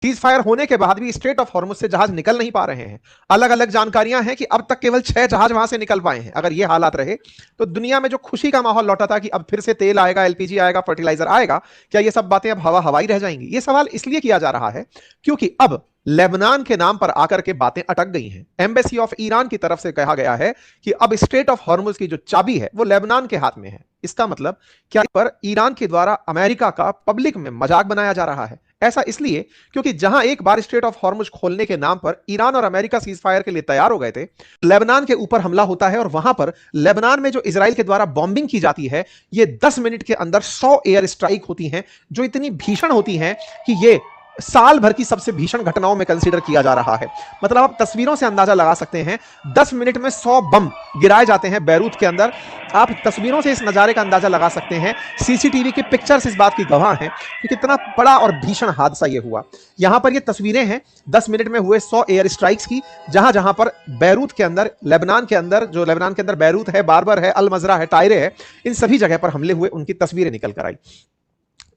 Cease fire होने के बाद भी स्ट्रेट ऑफ हॉर्मुज से जहाज निकल नहीं पा रहे हैं। अलग अलग जानकारियां हैं कि अब तक केवल 6 जहाज वहां से निकल पाए हैं। अगर ये हालात रहे तो दुनिया में जो खुशी का माहौल लौटा था कि अब फिर से तेल आएगा, एलपीजी आएगा, फर्टिलाइजर आएगा, क्या ये सब बातें अब हवा हवाई रह जाएंगी? ये सवाल इसलिए किया जा रहा है क्योंकि अब लेबनान के नाम पर आकर के बातें अटक गई हैं। एम्बेसी ऑफ ईरान की तरफ से कहा गया है कि अब स्ट्रेट ऑफ हॉर्मुज की जो चाबी है वो लेबनान के हाथ में है। इसका मतलब क्या पर ईरान के द्वारा अमेरिका का पब्लिक में मजाक बनाया जा रहा है? ऐसा इसलिए क्योंकि जहां एक बार स्ट्रेट ऑफ हॉर्मुज खोलने के नाम पर ईरान और अमेरिका सीज फायर के लिए तैयार हो गए थे, लेबनान के ऊपर हमला होता है और वहां पर लेबनान में जो इजराइल के द्वारा बॉम्बिंग की जाती है, ये 10 मिनट के अंदर 100 एयर स्ट्राइक होती हैं, जो इतनी भीषण होती हैं कि ये साल भर की सबसे भीषण घटनाओं में कंसीडर किया जा रहा है। मतलब आप तस्वीरों से अंदाजा लगा सकते हैं, 10 मिनट में 100 बम गिराए जाते हैं बैरूत के अंदर। आप तस्वीरों से इस नजारे का अंदाजा लगा सकते हैं। सीसीटीवी की पिक्चर्स इस बात की गवाह हैं कि कितना बड़ा और भीषण हादसा यह हुआ। यहां पर ये तस्वीरें हैं 10 मिनट में हुए 100 एयर स्ट्राइक्स की, जहां जहां पर बैरूत के अंदर, लेबनान के अंदर, जो लेबनान के अंदर बैरूत है, बारबर है, अल मजरा है, टायरे है, इन सभी जगह पर हमले हुए, उनकी तस्वीरें निकल कर आई।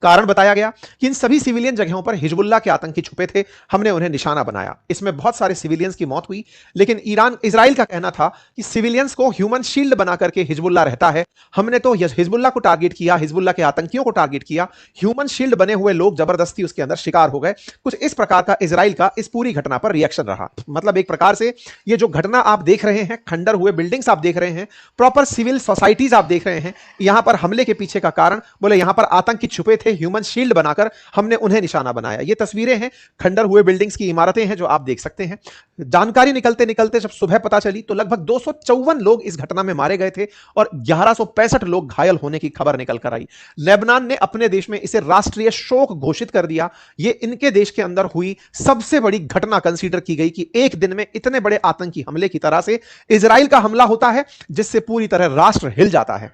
कारण बताया गया कि इन सभी सिविलियन जगहों पर हिजबुल्लाह के आतंकी छुपे थे, हमने उन्हें निशाना बनाया। इसमें बहुत सारे सिविलियंस की मौत हुई, लेकिन इजराइल का कहना था कि सिविलियंस को ह्यूमन शील्ड बना करके हिजबुल्लाह रहता है, हमने तो हिजबुल्लाह को टारगेट किया, हिजबुल्लाह के आतंकियों को टारगेट किया, ह्यूमन शील्ड बने हुए लोग जबरदस्ती उसके अंदर शिकार हो गए। कुछ इस प्रकार का इजराइल का इस पूरी घटना पर रिएक्शन रहा। मतलब एक प्रकार से ये जो घटना आप देख रहे हैं, खंडर हुए बिल्डिंग्स आप देख रहे हैं, प्रॉपर सिविल सोसाइटीज आप देख रहे हैं, यहां पर हमले के पीछे का कारण बोले यहां पर आतंकी छुपे थे, ह्यूमन शील्ड बनाकर हमने उन्हें निशाना बनाया। ये तस्वीरें हैं खंडर हुए बिल्डिंग्स की, इमारतें हैं जो आप देख सकते हैं। जानकारी निकलते निकलते जब सुबह पता चली तो लगभग 254 लोग इस घटना में मारे गए थे और 1165 लोग घायल होने की खबर निकल कर आई। लेबनान ने अपने देश में इसे राष्ट्रीय शोक घोषित कर दिया। ये इनके देश के अंदर हुई सबसे बड़ी घटना कंसीडर की गई कि एक दिन में इतने बड़े आतंकी हमले की तरह से इजराइल का हमला होता है जिससे पूरी तरह राष्ट्र हिल जाता है।